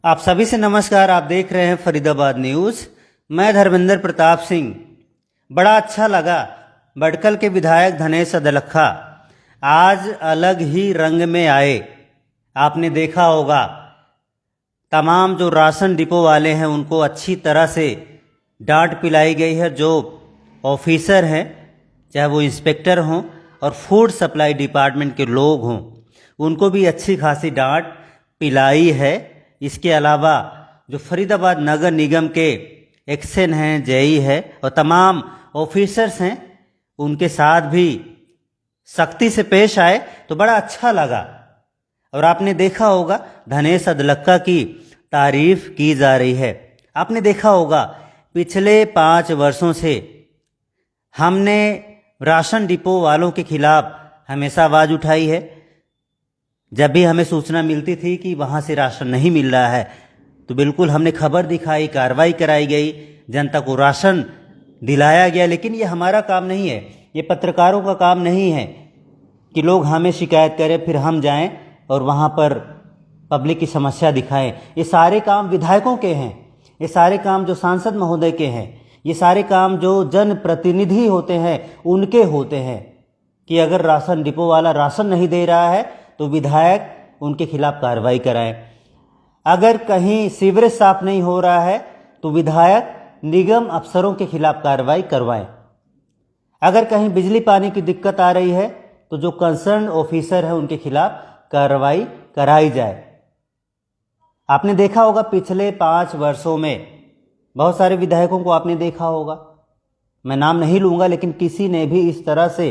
आप सभी से नमस्कार। आप देख रहे हैं फरीदाबाद न्यूज़। मैं धर्मेंद्र प्रताप सिंह। बड़ा अच्छा लगा, बडकल के विधायक धनेश अदलखा आज अलग ही रंग में आए। आपने देखा होगा तमाम जो राशन डिपो वाले हैं उनको अच्छी तरह से डांट पिलाई गई है। जो ऑफिसर हैं, चाहे वो इंस्पेक्टर हों और फूड सप्लाई डिपार्टमेंट के लोग हों, उनको भी अच्छी खासी डांट पिलाई है। इसके अलावा जो फरीदाबाद नगर निगम के एक्शन हैं, जेई है और तमाम ऑफिसर्स हैं, उनके साथ भी सख्ती से पेश आए तो बड़ा अच्छा लगा। और आपने देखा होगा धनेश अदलखा की तारीफ की जा रही है। आपने देखा होगा पिछले 5 वर्षों से हमने राशन डिपो वालों के खिलाफ हमेशा आवाज़ उठाई है। जब भी हमें सूचना मिलती थी कि वहाँ से राशन नहीं मिल रहा है तो बिल्कुल हमने खबर दिखाई, कार्रवाई कराई गई, जनता को राशन दिलाया गया। लेकिन ये हमारा काम नहीं है, ये पत्रकारों का काम नहीं है कि लोग हमें शिकायत करें फिर हम जाएं और वहाँ पर पब्लिक की समस्या दिखाएं। ये सारे काम विधायकों के हैं, ये सारे काम जो सांसद महोदय के हैं, ये सारे काम जो जनप्रतिनिधि होते हैं उनके होते हैं कि अगर राशन डिपो वाला राशन नहीं दे रहा है तो विधायक उनके खिलाफ कार्रवाई कराएं। अगर कहीं सीवरेज साफ नहीं हो रहा है तो विधायक निगम अफसरों के खिलाफ कार्रवाई करवाएं। अगर कहीं बिजली पानी की दिक्कत आ रही है तो जो कंसर्न ऑफिसर है उनके खिलाफ कार्रवाई कराई जाए। आपने देखा होगा पिछले 5 वर्षों में बहुत सारे विधायकों को आपने देखा होगा, मैं नाम नहीं लूँगा, लेकिन किसी ने भी इस तरह से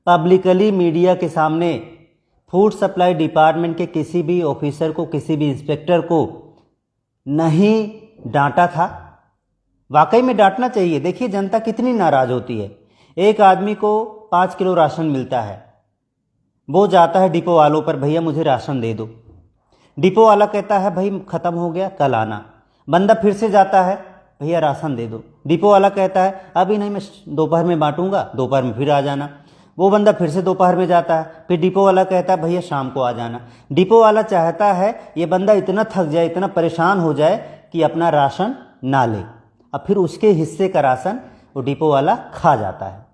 पब्लिकली मीडिया के सामने फूड सप्लाई डिपार्टमेंट के किसी भी ऑफिसर को, किसी भी इंस्पेक्टर को नहीं डांटा था। वाकई में डांटना चाहिए। देखिए जनता कितनी नाराज़ होती है। एक आदमी को 5 किलो राशन मिलता है, वो जाता है डिपो वालों पर, भैया मुझे राशन दे दो। डिपो वाला कहता है भाई ख़त्म हो गया, कल आना। बंदा फिर से जाता है, भैया राशन दे दो। डिपो वाला कहता है अभी नहीं, मैं दोपहर में बांटूंगा, दोपहर में फिर आ जाना। वो बंदा फिर से दोपहर में जाता है, फिर डिपो वाला कहता है भैया शाम को आ जाना। डिपो वाला चाहता है ये बंदा इतना थक जाए, इतना परेशान हो जाए कि अपना राशन ना ले, अब फिर उसके हिस्से का राशन वो डिपो वाला खा जाता है।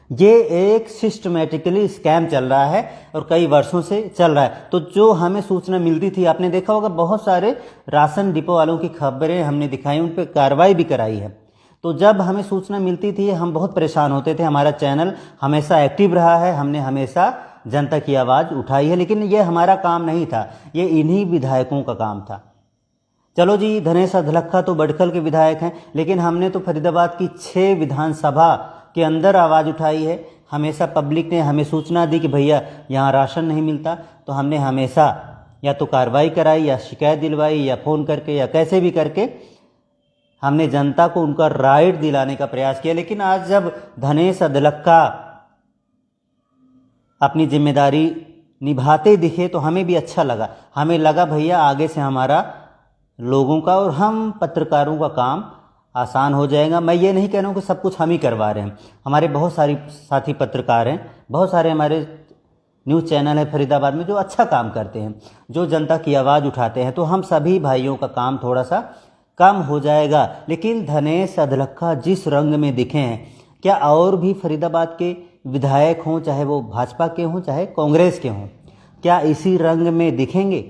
ये एक सिस्टमेटिकली स्कैम चल रहा है और कई वर्षों से चल रहा है। तो जो हमें सूचना मिलती थी, आपने देखा होगा बहुत सारे राशन डिपो वालों की खबरें हमने दिखाई, उन पर कार्रवाई भी कराई है। तो जब हमें सूचना मिलती थी हम बहुत परेशान होते थे। हमारा चैनल हमेशा एक्टिव रहा है, हमने हमेशा जनता की आवाज़ उठाई है, लेकिन ये हमारा काम नहीं था, ये इन्हीं विधायकों का काम था। चलो जी, धनेश अदलखा तो बडकल के विधायक हैं, लेकिन हमने तो फरीदाबाद की 6 विधानसभा के अंदर आवाज़ उठाई है। हमेशा पब्लिक ने हमें सूचना दी कि भैया यहाँ राशन नहीं मिलता, तो हमने हमेशा या तो कार्रवाई कराई या शिकायत दिलवाई या फ़ोन करके या कैसे भी करके हमने जनता को उनका राइट दिलाने का प्रयास किया। लेकिन आज जब धनेश अदलखा अपनी जिम्मेदारी निभाते दिखे तो हमें भी अच्छा लगा। हमें लगा भैया आगे से हमारा लोगों का और हम पत्रकारों का काम आसान हो जाएगा। मैं ये नहीं कह रहा हूँ कि सब कुछ हम ही करवा रहे हैं, हमारे बहुत सारी साथी पत्रकार हैं, बहुत सारे हमारे न्यूज़ चैनल है फरीदाबाद में जो अच्छा काम करते हैं, जो जनता की आवाज़ उठाते हैं। तो हम सभी भाइयों का काम थोड़ा सा कम हो जाएगा। लेकिन धनेश अदलखा जिस रंग में दिखे हैं, क्या और भी फरीदाबाद के विधायक हों, चाहे वो भाजपा के हों चाहे कांग्रेस के हों, क्या इसी रंग में दिखेंगे?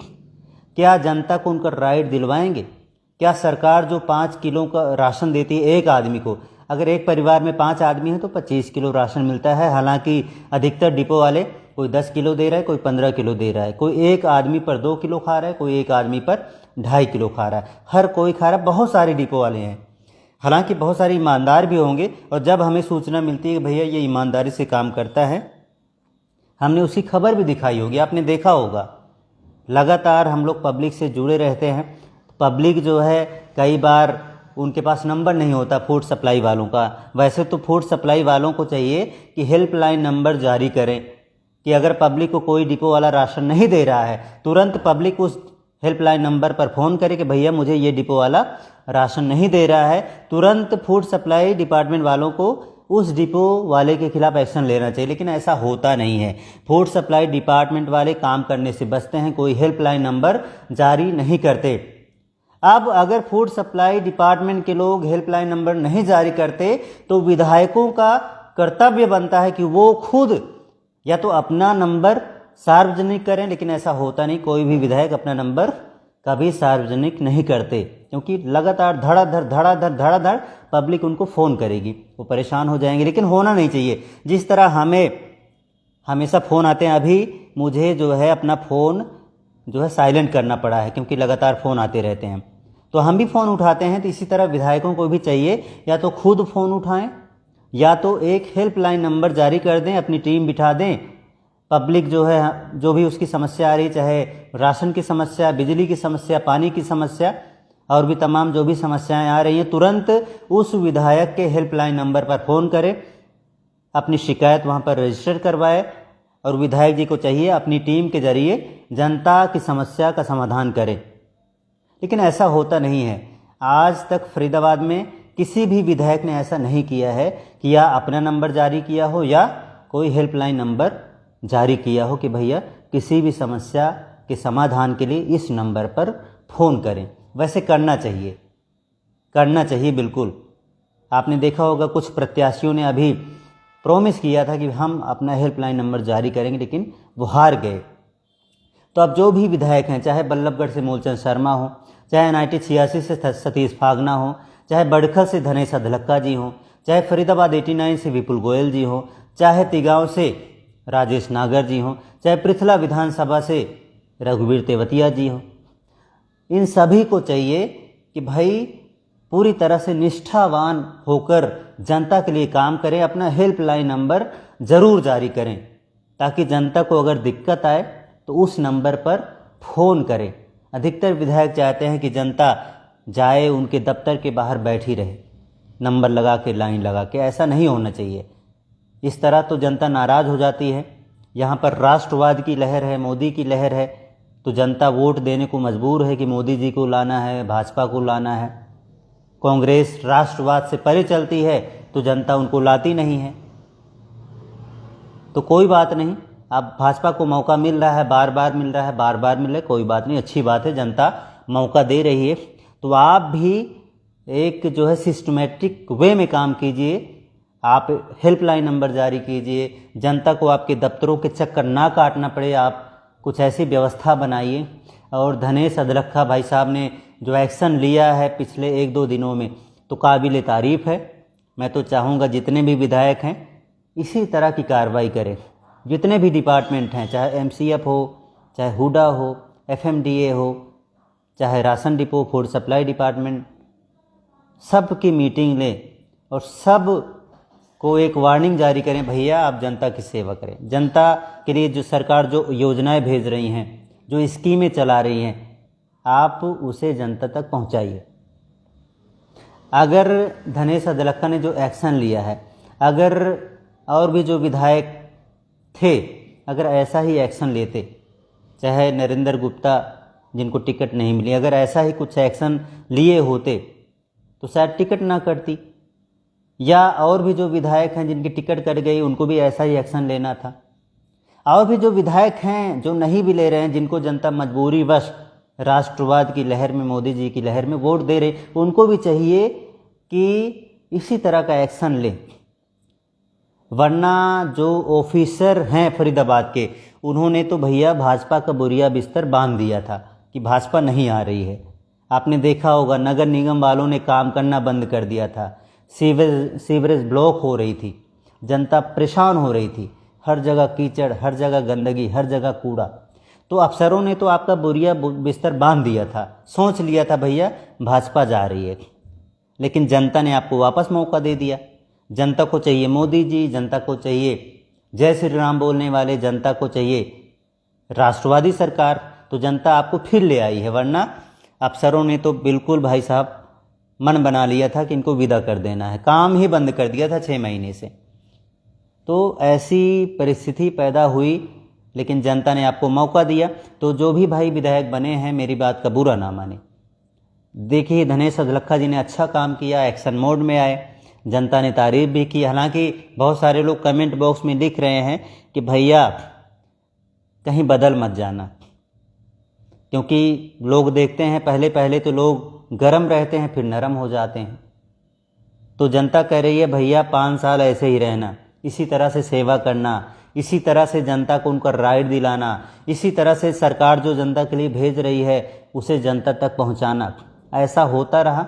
क्या जनता को उनका राइट दिलवाएंगे? क्या सरकार जो 5 किलो का राशन देती है एक आदमी को, अगर एक परिवार में 5 आदमी हैं तो 25 किलो राशन मिलता है। हालांकि अधिकतर डिपो वाले कोई 10 किलो दे रहा है, कोई 15 किलो दे रहा है, कोई एक आदमी पर 2 किलो खा रहा है, कोई एक आदमी पर 2.5 किलो खा रहा है, हर कोई खा रहा है। बहुत सारे डिपो वाले हैं, हालांकि बहुत सारे ईमानदार भी होंगे। और जब हमें सूचना मिलती है कि भैया ये ईमानदारी से काम करता है, हमने उसकी खबर भी दिखाई होगी, आपने देखा होगा। लगातार हम लोग पब्लिक से जुड़े रहते हैं। पब्लिक जो है कई बार उनके पास नंबर नहीं होता फूड सप्लाई वालों का। वैसे तो फूड सप्लाई वालों को चाहिए कि हेल्पलाइन नंबर जारी करें कि अगर पब्लिक को कोई डिपो वाला राशन नहीं दे रहा है, तुरंत पब्लिक उस हेल्पलाइन नंबर पर फ़ोन करे कि भैया मुझे ये डिपो वाला राशन नहीं दे रहा है। तुरंत फूड सप्लाई डिपार्टमेंट वालों को उस डिपो वाले के खिलाफ एक्शन लेना चाहिए, लेकिन ऐसा होता नहीं है। फूड सप्लाई डिपार्टमेंट वाले काम करने से बचते हैं, कोई हेल्पलाइन नंबर जारी नहीं करते। अब अगर फूड सप्लाई डिपार्टमेंट के लोग हेल्पलाइन नंबर नहीं जारी करते तो विधायकों का कर्तव्य बनता है कि वो खुद या तो अपना नंबर सार्वजनिक करें, लेकिन ऐसा होता नहीं। कोई भी विधायक अपना नंबर कभी सार्वजनिक नहीं करते, क्योंकि लगातार धड़ाधड़ पब्लिक उनको फ़ोन करेगी, वो परेशान हो जाएंगे। लेकिन होना नहीं चाहिए। जिस तरह हमें हमेशा फ़ोन आते हैं, अभी मुझे जो है अपना फ़ोन जो है साइलेंट करना पड़ा है, क्योंकि लगातार फ़ोन आते रहते हैं, तो हम भी फ़ोन उठाते हैं। तो इसी तरह विधायकों को भी चाहिए या तो खुद फ़ोन उठाएं या तो एक हेल्पलाइन नंबर जारी कर दें, अपनी टीम बिठा दें। पब्लिक जो है, जो भी उसकी समस्या आ रही, चाहे राशन की समस्या, बिजली की समस्या, पानी की समस्या और भी तमाम जो भी समस्याएं आ रही हैं, तुरंत उस विधायक के हेल्पलाइन नंबर पर फ़ोन करें, अपनी शिकायत वहां पर रजिस्टर करवाए और विधायक जी को चाहिए अपनी टीम के जरिए जनता की समस्या का समाधान करें। लेकिन ऐसा होता नहीं है। आज तक फरीदाबाद में किसी भी विधायक ने ऐसा नहीं किया है कि या अपना नंबर जारी किया हो या कोई हेल्पलाइन नंबर जारी किया हो कि भैया किसी भी समस्या के समाधान के लिए इस नंबर पर फ़ोन करें। वैसे करना चाहिए बिल्कुल। आपने देखा होगा कुछ प्रत्याशियों ने अभी प्रॉमिस किया था कि हम अपना हेल्पलाइन नंबर जारी करेंगे, लेकिन वो हार गए। तो अब जो भी विधायक हैं, चाहे बल्लभगढ़ से मूलचंद शर्मा हो, चाहे NIT 86 से सतीश फागना हो, चाहे बड़खल से धनेश अधलक्का जी हो, चाहे फरीदाबाद 89 से विपुल गोयल जी हो, चाहे तिगांव से राजेश नागर जी हो, चाहे पृथला विधानसभा से रघुवीर तेवतिया जी हो, इन सभी को चाहिए कि भाई पूरी तरह से निष्ठावान होकर जनता के लिए काम करें, अपना हेल्पलाइन नंबर ज़रूर जारी करें, ताकि जनता को अगर दिक्कत आए तो उस नंबर पर फ़ोन करें। अधिकतर विधायक चाहते हैं कि जनता जाए उनके दफ्तर के बाहर बैठी रहे, नंबर लगा के, लाइन लगा के। ऐसा नहीं होना चाहिए। इस तरह तो जनता नाराज़ हो जाती है। यहाँ पर राष्ट्रवाद की लहर है, मोदी की लहर है, तो जनता वोट देने को मजबूर है कि मोदी जी को लाना है, भाजपा को लाना है। कांग्रेस राष्ट्रवाद से परे चलती है तो जनता उनको लाती नहीं है। तो कोई बात नहीं, अब भाजपा को मौका मिल रहा है, बार बार मिल रहा है, कोई बात नहीं, अच्छी बात है, जनता मौका दे रही है। तो आप भी एक जो है सिस्टमेटिक वे में काम कीजिए। आप हेल्पलाइन नंबर जारी कीजिए, जनता को आपके दफ्तरों के चक्कर ना काटना पड़े, आप कुछ ऐसी व्यवस्था बनाइए। और धनेश अधलक्का भाई साहब ने जो एक्शन लिया है पिछले 1-2 दिनों में, तो काबिल तारीफ़ है। मैं तो चाहूँगा जितने भी विधायक हैं इसी तरह की कार्रवाई करें। जितने भी डिपार्टमेंट हैं, चाहे MCF हो, चाहे हुडा हो, FMDA हो, चाहे ration depot, food supply department, सब की मीटिंग लें और सब को एक वार्निंग जारी करें, भैया आप जनता की सेवा करें। जनता के लिए जो सरकार जो योजनाएं भेज रही हैं, जो स्कीमें चला रही हैं, आप उसे जनता तक पहुंचाइए। अगर धनेश अधलक्का ने जो एक्शन लिया है, अगर और भी जो विधायक थे अगर ऐसा ही एक्शन लेते, चाहे नरेंद्र गुप्ता जिनको टिकट नहीं मिली, अगर ऐसा ही कुछ एक्शन लिए होते तो शायद टिकट ना कटती, या और भी जो विधायक हैं जिनकी टिकट कट गई उनको भी ऐसा ही एक्शन लेना था। और भी जो विधायक हैं जो नहीं भी ले रहे हैं, जिनको जनता मजबूरी वश राष्ट्रवाद की लहर में, मोदी जी की लहर में वोट दे रहे, उनको भी चाहिए कि इसी तरह का एक्शन लें। वरना जो ऑफिसर हैं फरीदाबाद के, उन्होंने तो भैया भाजपा का बोरिया बिस्तर बांध दिया था कि भाजपा नहीं आ रही है। आपने देखा होगा नगर निगम वालों ने काम करना बंद कर दिया था, सीवरेज ब्लॉक हो रही थी, जनता परेशान हो रही थी, हर जगह कीचड़, हर जगह गंदगी, हर जगह कूड़ा। तो अफसरों ने तो आपका बोरिया बिस्तर बांध दिया था, सोच लिया था भैया भाजपा जा रही है। लेकिन जनता ने आपको वापस मौका दे दिया। जनता को चाहिए मोदी जी, जनता को चाहिए जय श्री राम बोलने वाले, जनता को चाहिए राष्ट्रवादी सरकार, तो जनता आपको फिर ले आई है। वरना अफसरों ने तो बिल्कुल भाई साहब मन बना लिया था कि इनको विदा कर देना है, काम ही बंद कर दिया था 6 महीने से। तो ऐसी परिस्थिति पैदा हुई, लेकिन जनता ने आपको मौका दिया। तो जो भी भाई विधायक बने हैं, मेरी बात का बुरा ना माने। देखिए धनेश अधलक्का जी ने अच्छा काम किया, एक्शन मोड में आए, जनता ने तारीफ भी की। हालांकि बहुत सारे लोग कमेंट बॉक्स में लिख रहे हैं कि भैया कहीं बदल मत जाना, क्योंकि लोग देखते हैं पहले पहले तो लोग गर्म रहते हैं फिर नरम हो जाते हैं। तो जनता कह रही है भैया 5 साल ऐसे ही रहना, इसी तरह से सेवा करना, इसी तरह से जनता को उनका राइट दिलाना, इसी तरह से सरकार जो जनता के लिए भेज रही है उसे जनता तक पहुंचाना। ऐसा होता रहा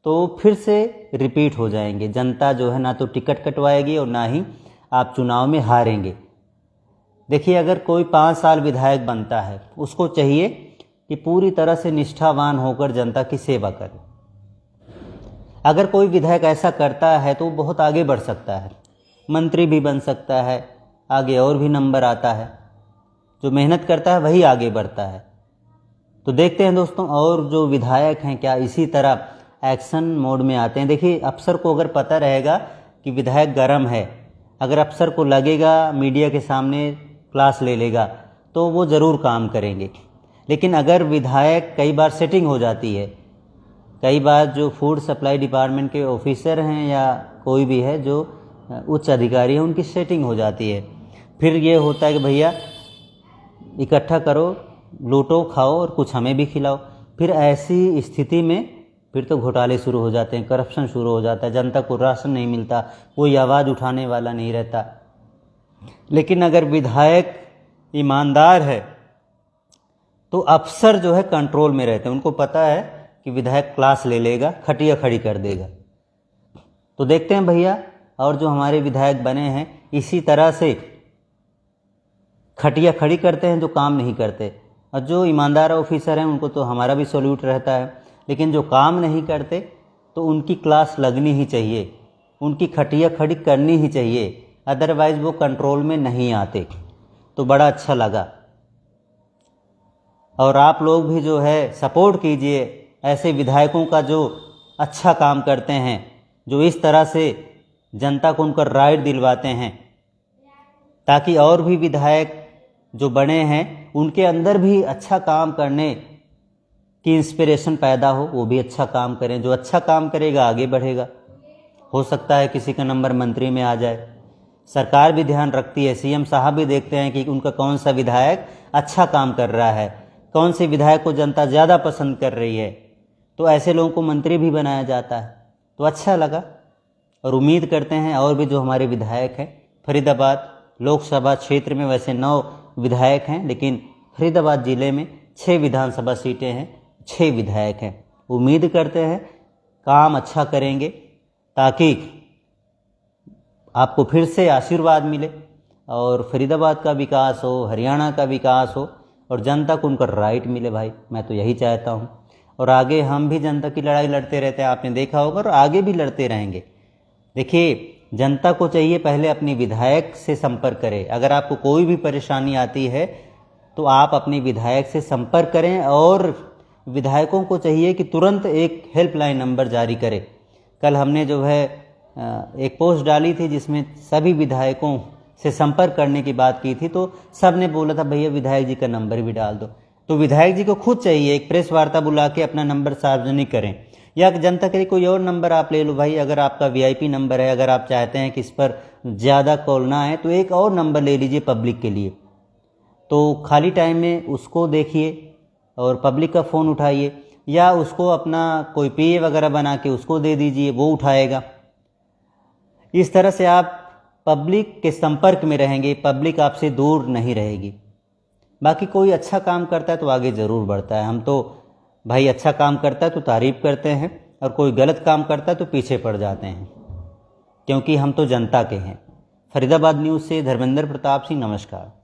तो फिर से रिपीट हो जाएंगे। जनता जो है ना तो टिकट कटवाएगी और ना ही आप चुनाव में हारेंगे। देखिए, अगर कोई 5 साल विधायक बनता है उसको चाहिए कि पूरी तरह से निष्ठावान होकर जनता की सेवा करे। अगर कोई विधायक ऐसा करता है तो वो बहुत आगे बढ़ सकता है, मंत्री भी बन सकता है, आगे और भी नंबर आता है। जो मेहनत करता है वही आगे बढ़ता है। तो देखते हैं दोस्तों, और जो विधायक हैं क्या इसी तरह एक्शन मोड में आते हैं। देखिए, अफसर को अगर पता रहेगा कि विधायक गर्म है, अगर अफसर को लगेगा मीडिया के सामने क्लास ले लेगा तो वो ज़रूर काम करेंगे। लेकिन अगर विधायक कई बार सेटिंग हो जाती है, कई बार जो फूड सप्लाई डिपार्टमेंट के ऑफिसर हैं या कोई भी है जो उच्च अधिकारी है उनकी सेटिंग हो जाती है, फिर ये होता है कि भैया इकट्ठा करो, लूटो, खाओ और कुछ हमें भी खिलाओ। फिर ऐसी स्थिति में फिर तो घोटाले शुरू हो जाते हैं, करप्शन शुरू हो जाता है, जनता को राशन नहीं मिलता, कोई आवाज़ उठाने वाला नहीं रहता। लेकिन अगर विधायक ईमानदार है तो अफसर जो है कंट्रोल में रहते हैं, उनको पता है कि विधायक क्लास ले लेगा, खटिया खड़ी कर देगा। तो देखते हैं भैया, और जो हमारे विधायक बने हैं इसी तरह से खटिया खड़ी करते हैं जो काम नहीं करते। और जो ईमानदार ऑफिसर हैं उनको तो हमारा भी सैल्यूट रहता है, लेकिन जो काम नहीं करते तो उनकी क्लास लगनी ही चाहिए, उनकी खटिया खड़ी करनी ही चाहिए, अदरवाइज़ वो कंट्रोल में नहीं आते। तो बड़ा अच्छा लगा। और आप लोग भी जो है सपोर्ट कीजिए ऐसे विधायकों का जो अच्छा काम करते हैं, जो इस तरह से जनता को उनका राइट दिलवाते हैं, ताकि और भी विधायक जो बने हैं उनके अंदर भी अच्छा काम करने की इंस्पिरेशन पैदा हो, वो भी अच्छा काम करें। जो अच्छा काम करेगा आगे बढ़ेगा। हो सकता है किसी का नंबर मंत्री में आ जाए। सरकार भी ध्यान रखती है, सीएम साहब भी देखते हैं कि उनका कौन सा विधायक अच्छा काम कर रहा है, कौन से विधायक को जनता ज़्यादा पसंद कर रही है, तो ऐसे लोगों को मंत्री भी बनाया जाता है। तो अच्छा लगा और उम्मीद करते हैं और भी जो हमारे विधायक हैं फरीदाबाद लोकसभा क्षेत्र में, वैसे 9 विधायक हैं लेकिन फरीदाबाद ज़िले में 6 विधानसभा सीटें हैं, 6 विधायक हैं। उम्मीद करते हैं काम अच्छा करेंगे ताकि आपको फिर से आशीर्वाद मिले और फरीदाबाद का विकास हो, हरियाणा का विकास हो और जनता को उनका राइट मिले। भाई मैं तो यही चाहता हूँ। और आगे हम भी जनता की लड़ाई लड़ते रहते हैं, आपने देखा होगा, और आगे भी लड़ते रहेंगे। देखिए, जनता को चाहिए पहले अपने विधायक से संपर्क करें। अगर आपको कोई भी परेशानी आती है तो आप अपने विधायक से संपर्क करें, और विधायकों को चाहिए कि तुरंत एक हेल्पलाइन नंबर जारी करें। कल हमने जो है एक पोस्ट डाली थी जिसमें सभी विधायकों से संपर्क करने की बात की थी, तो सब ने बोला था भैया विधायक जी का नंबर भी डाल दो। तो विधायक जी को खुद चाहिए एक प्रेस वार्ता बुला के अपना नंबर सार्वजनिक करें, या जनता के लिए कोई और नंबर आप ले लो। भाई अगर आपका वीआईपी नंबर है, अगर आप चाहते हैं कि इस पर ज़्यादा कॉल ना आए तो एक और नंबर ले लीजिए पब्लिक के लिए। तो खाली टाइम में उसको देखिए और पब्लिक का फ़ोन उठाइए, या उसको अपना कोई पीए वगैरह बना के उसको दे दीजिए, वो उठाएगा। इस तरह से आप पब्लिक के संपर्क में रहेंगे, पब्लिक आपसे दूर नहीं रहेगी। बाकी कोई अच्छा काम करता है तो आगे ज़रूर बढ़ता है। हम तो भाई अच्छा काम करता है तो तारीफ़ करते हैं, और कोई गलत काम करता है तो पीछे पड़ जाते हैं, क्योंकि हम तो जनता के हैं। फरीदाबाद न्यूज़ से धर्मेंद्र प्रताप सिंह, नमस्कार।